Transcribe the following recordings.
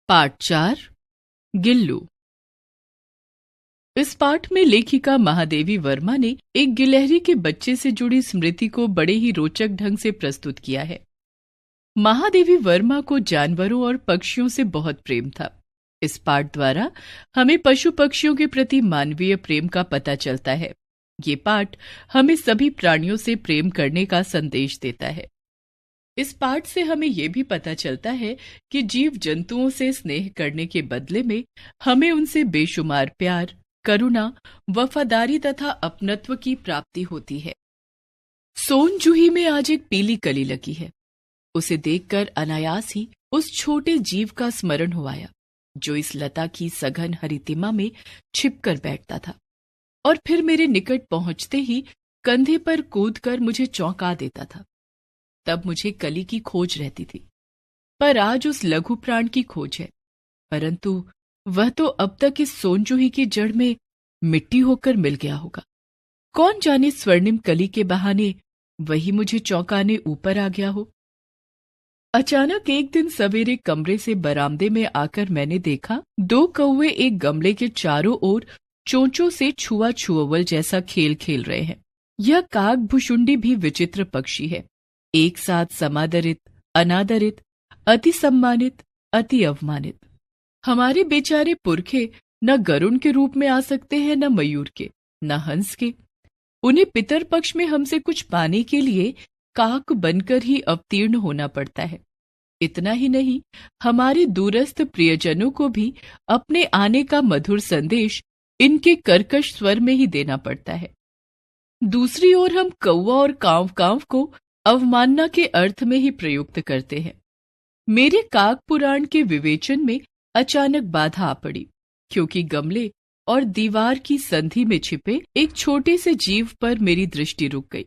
पाठ 4 गिल्लू। इस पाठ में लेखिका महादेवी वर्मा ने एक गिलहरी के बच्चे से जुड़ी स्मृति को बड़े ही रोचक ढंग से प्रस्तुत किया है। महादेवी वर्मा को जानवरों और पक्षियों से बहुत प्रेम था। इस पाठ द्वारा हमें पशु पक्षियों के प्रति मानवीय प्रेम का पता चलता है। ये पाठ हमें सभी प्राणियों से प्रेम करने का संदेश देता है। इस पाठ से हमें यह भी पता चलता है कि जीव जंतुओं से स्नेह करने के बदले में हमें उनसे बेशुमार प्यार, करुणा, वफादारी तथा अपनत्व की प्राप्ति होती है। सोन जूही में आज एक पीली कली लगी है। उसे देखकर अनायास ही उस छोटे जीव का स्मरण हो आया जो इस लता की सघन हरितिमा में छिपकर बैठता था और फिर मेरे निकट पहुंचते ही कंधे पर कूदकर मुझे चौंका देता था। तब मुझे कली की खोज रहती थी, पर आज उस लघु प्राण की खोज है, परंतु वह तो अब तक इस सोनजूही की जड़ में मिट्टी होकर मिल गया होगा। कौन जाने स्वर्णिम कली के बहाने वही मुझे चौंकाने ऊपर आ गया हो। अचानक एक दिन सवेरे कमरे से बरामदे में आकर मैंने देखा 2 कौवे एक गमले के चारों ओर चोंचों से छुआ छुअवल जैसा खेल खेल रहे हैं। यह काग भुशुंडी भी विचित्र पक्षी है, एक साथ समादरित, अनादरित, अति सम्मानित, अति अवमानित। हमारे बेचारे पुरखे न गरुण के रूप में आ सकते हैं, न मयूर के, न हंस के। उन्हें पितर पक्ष में हमसे कुछ पाने के लिए काक बनकर ही अवतीर्ण होना पड़ता है। इतना ही नहीं, हमारे दूरस्थ प्रियजनों को भी अपने आने का मधुर संदेश इनके कर्कश स्वर में ही देना पड़ता है। दूसरी ओर हम कौवा और कांव कांव को अवमानना के अर्थ में ही प्रयुक्त करते हैं। मेरे काक पुराण के विवेचन में अचानक बाधा आ पड़ी, क्योंकि गमले और दीवार की संधि में छिपे एक छोटे से जीव पर मेरी दृष्टि रुक गई।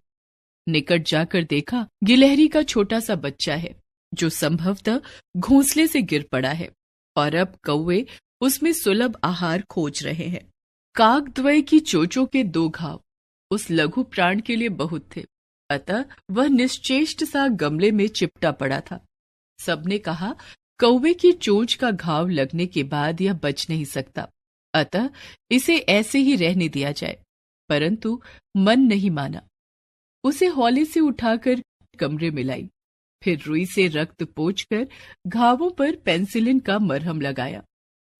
निकट जाकर देखा, गिलहरी का छोटा सा बच्चा है जो संभवतः घोंसले से गिर पड़ा है और अब कौवे उसमें सुलभ आहार खोज रहे हैं। काक द्वय की चोंचों के 2 घाव उस लघु प्राण के लिए बहुत थे, अतः वह निश्चेष्ट सा गमले में चिपटा पड़ा था। सबने कहा, कौवे की चोंच का घाव लगने के बाद यह बच नहीं सकता, अतः इसे ऐसे ही रहने दिया जाए, परंतु मन नहीं माना। उसे हौले से उठाकर कमरे में लाई, फिर रुई से रक्त पोंछकर घावों पर पेंसिलिन का मरहम लगाया।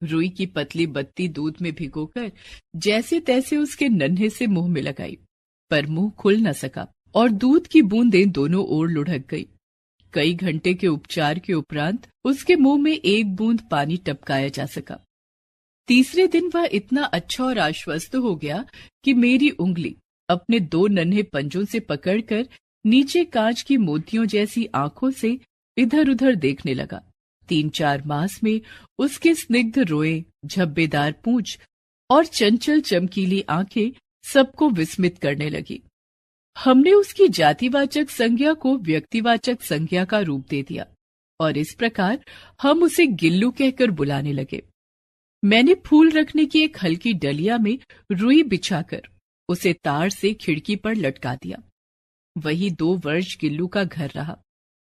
रुई की पतली बत्ती दूध में भिगोकर जैसे तैसे उसके नन्हे से मुंह में लगाई, पर मुंह खुल न सका और दूध की बूंदें दोनों ओर लुढ़क गई। कई घंटे के उपचार के उपरांत उसके मुंह में 1 बूंद पानी टपकाया जा सका। तीसरे दिन वह इतना अच्छा और आश्वस्त हो गया कि मेरी उंगली अपने 2 नन्हे पंजों से पकड़कर नीचे कांच की मोतियों जैसी आंखों से इधर उधर देखने लगा। 3-4 मास में उसके स्निग्ध रोए, झब्बेदार पूंछ और चंचल चमकीली आंखें सबको विस्मित करने लगी। हमने उसकी जातिवाचक संज्ञा को व्यक्तिवाचक संज्ञा का रूप दे दिया और इस प्रकार हम उसे गिल्लू कहकर बुलाने लगे। मैंने फूल रखने की एक हल्की डलिया में रुई बिछाकर उसे तार से खिड़की पर लटका दिया। वही 2 वर्ष गिल्लू का घर रहा।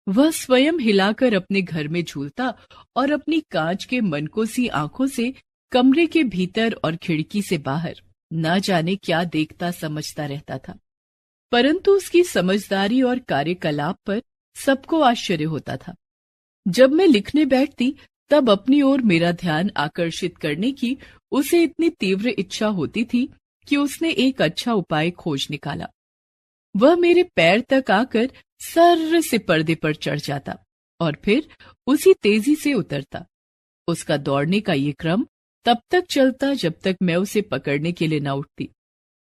वह स्वयं हिलाकर अपने घर में झूलता और अपनी कांच के मनकोसी आंखों से कमरे के भीतर और खिड़की से बाहर न जाने क्या देखता समझता रहता था, परंतु उसकी समझदारी और कार्यकलाप पर सबको आश्चर्य होता था। जब मैं लिखने बैठती तब अपनी ओर मेरा ध्यान आकर्षित करने की उसे इतनी तीव्र इच्छा होती थी कि उसने एक अच्छा उपाय खोज निकाला। वह मेरे पैर तक आकर सर्र से पर्दे पर चढ़ जाता और फिर उसी तेजी से उतरता। उसका दौड़ने का ये क्रम तब तक चलता जब तक मैं उसे पकड़ने के लिए न उठती।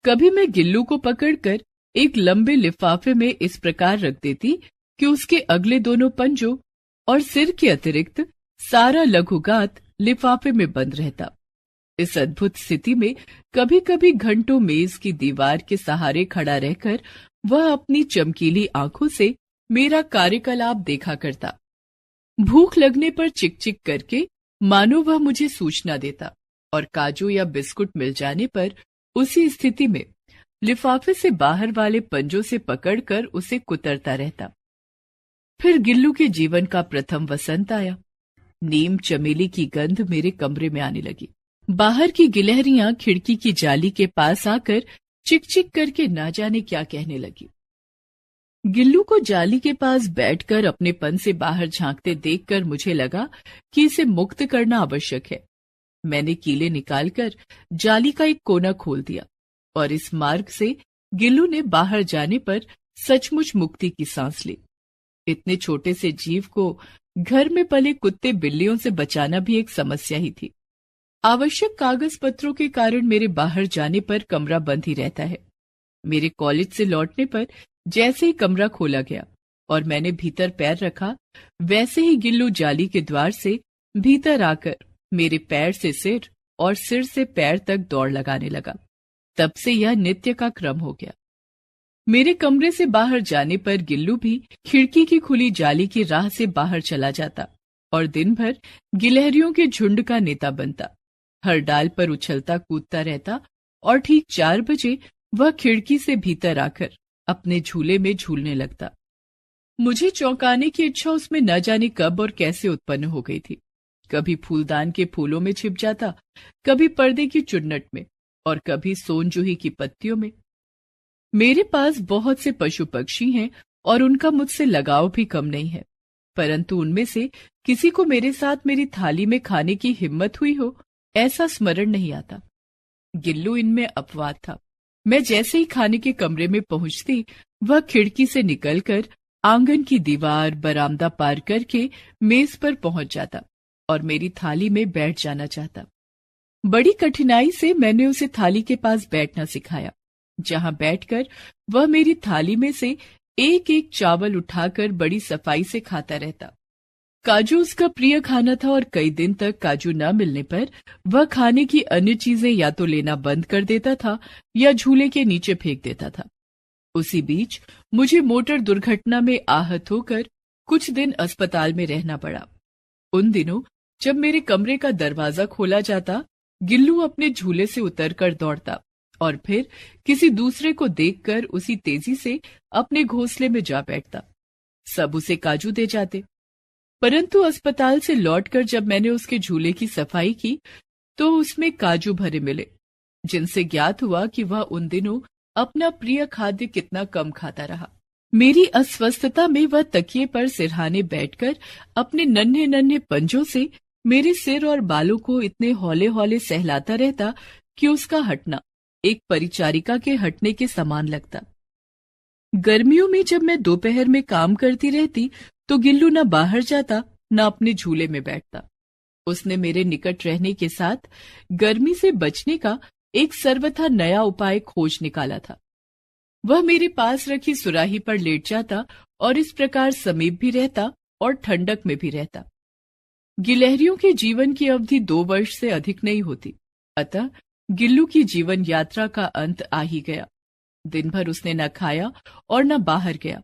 कभी मैं गिल्लू को पकड़कर एक लंबे लिफाफे में इस प्रकार रख देती कि उसके अगले दोनों पंजों और सिर के अतिरिक्त सारा लघुगात लिफाफे में बंद रहता। इस अद्भुत स्थिति में कभी कभी घंटों मेज की दीवार के सहारे खड़ा रहकर वह अपनी चमकीली आंखों से मेरा कार्यकलाप देखा करता। भूख लगने पर चिक चिक करके मानो वह मुझे सूचना देता और काजू या बिस्कुट मिल जाने पर उसी स्थिति में लिफाफे से बाहर वाले पंजों से पकड़कर उसे कुतरता रहता। फिर गिल्लू के जीवन का प्रथम वसंत आया। नीम चमेली की गंध मेरे कमरे में आने लगी। बाहर की गिलहरियां खिड़की की जाली के पास आकर चिक चिक करके ना जाने क्या कहने लगी। गिल्लू को जाली के पास बैठकर अपनेपन से बाहर झांकते देखकर मुझे लगा कि इसे मुक्त करना आवश्यक है। मैंने कीले निकालकर जाली का एक कोना खोल दिया और इस मार्ग से गिल्लू ने बाहर जाने पर सचमुच मुक्ति की सांस ली। इतने छोटे से जीव को घर में पले कुत्ते बिल्लियों से बचाना भी एक समस्या ही थी। आवश्यक कागज पत्रों के कारण मेरे बाहर जाने पर कमरा बंद ही रहता है। मेरे कॉलेज से लौटने पर जैसे ही कमरा खोला गया और मैंने भीतर पैर रखा, वैसे ही गिल्लू जाली के द्वार से भीतर आकर मेरे पैर से सिर और सिर से पैर तक दौड़ लगाने लगा। तब से यह नित्य का क्रम हो गया। मेरे कमरे से बाहर जाने पर गिल्लू भी खिड़की की खुली जाली की राह से बाहर चला जाता और दिन भर गिलहरियों के झुंड का नेता बनता। हर डाल पर उछलता कूदता रहता और ठीक 4 बजे वह खिड़की से भीतर आकर अपने झूले में झूलने लगता। मुझे चौंकाने की इच्छा उसमें न जाने कब और कैसे उत्पन्न हो गई थी। कभी फूलदान के फूलों में छिप जाता, कभी पर्दे की चुन्नट में और कभी सोनजूही की पत्तियों में। मेरे पास बहुत से पशु पक्षी हैं और उनका मुझसे लगाव भी कम नहीं है, परंतु उनमें से किसी को मेरे साथ मेरी थाली में खाने की हिम्मत हुई हो, ऐसा स्मरण नहीं आता। गिल्लू इनमें अपवाद था। मैं जैसे ही खाने के कमरे में पहुंचती, वह खिड़की से निकलकर आंगन की दीवार बरामदा पार करके मेज पर पहुंच जाता और मेरी थाली में बैठ जाना चाहता। बड़ी कठिनाई से मैंने उसे थाली के पास बैठना सिखाया, जहां बैठकर वह मेरी थाली में से एक एक चावल उठाकर बड़ी सफाई से खाता रहता। काजू उसका प्रिय खाना था और कई दिन तक काजू न मिलने पर वह खाने की अन्य चीजें या तो लेना बंद कर देता था या झूले के नीचे फेंक देता था। उसी बीच मुझे मोटर दुर्घटना में आहत होकर कुछ दिन अस्पताल में रहना पड़ा। उन दिनों जब मेरे कमरे का दरवाजा खोला जाता, गिल्लू अपने झूले से उतरकर दौड़ता और फिर किसी दूसरे को देखकर उसी तेजी से अपने घोंसले में जा बैठता। सब उसे काजू दे जाते, परंतु अस्पताल से लौटकर जब मैंने उसके झूले की सफाई की तो उसमें काजू भरे मिले, जिनसे ज्ञात हुआ कि वह उन दिनों अपना प्रिय खाद्य कितना कम खाता रहा। मेरी अस्वस्थता में वह तकिए पर सिरहाने बैठकर अपने नन्हे नन्हे पंजों से मेरे सिर और बालों को इतने हौले हौले सहलाता रहता कि उसका हटना एक परिचारिका के हटने के समान लगता। गर्मियों में जब मैं दोपहर में काम करती रहती तो गिल्लू न बाहर जाता न अपने झूले में बैठता। उसने मेरे निकट रहने के साथ गर्मी से बचने का एक सर्वथा नया उपाय खोज निकाला था। वह मेरे पास रखी सुराही पर लेट जाता और इस प्रकार समीप भी रहता और ठंडक में भी रहता। गिलहरियों के जीवन की अवधि 2 वर्ष से अधिक नहीं होती, अतः गिल्लू की जीवन यात्रा का अंत आ ही गया। दिन भर उसने न खाया और न बाहर गया।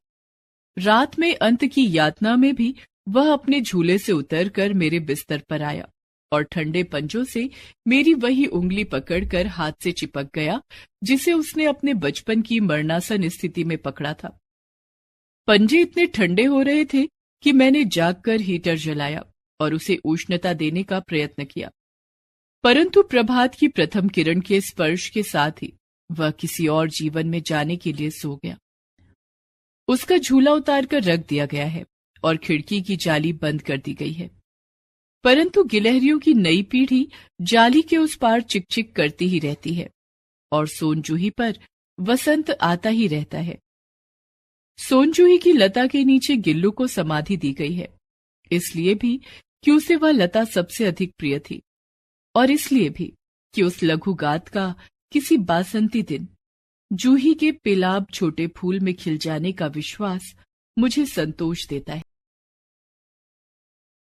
रात में अंत की यातना में भी वह अपने झूले से उतरकर मेरे बिस्तर पर आया और ठंडे पंजों से मेरी वही उंगली पकड़कर हाथ से चिपक गया जिसे उसने अपने बचपन की मरणासन स्थिति में पकड़ा था। पंजे इतने ठंडे हो रहे थे कि मैंने जागकर हीटर जलाया और उसे उष्णता देने का प्रयत्न किया, परंतु प्रभात की प्रथम किरण के स्पर्श के साथ ही वह किसी और जीवन में जाने के लिए सो गया। उसका झूला उतारकर रख दिया गया है और खिड़की की जाली बंद कर दी गई है, परंतु गिलहरियों की नई पीढ़ी जाली के उस पार चिकचिक करती ही रहती है और सोनजूही पर वसंत आता ही रहता है। सोनजूही की लता के नीचे गिल्लू को समाधि दी गई है, इसलिए भी कि उसे वह लता सबसे अधिक प्रिय थी और इसलिए भी कि उस लघु गात का किसी बासंती दिन जूही के पेलाब छोटे फूल में खिल जाने का विश्वास मुझे संतोष देता है।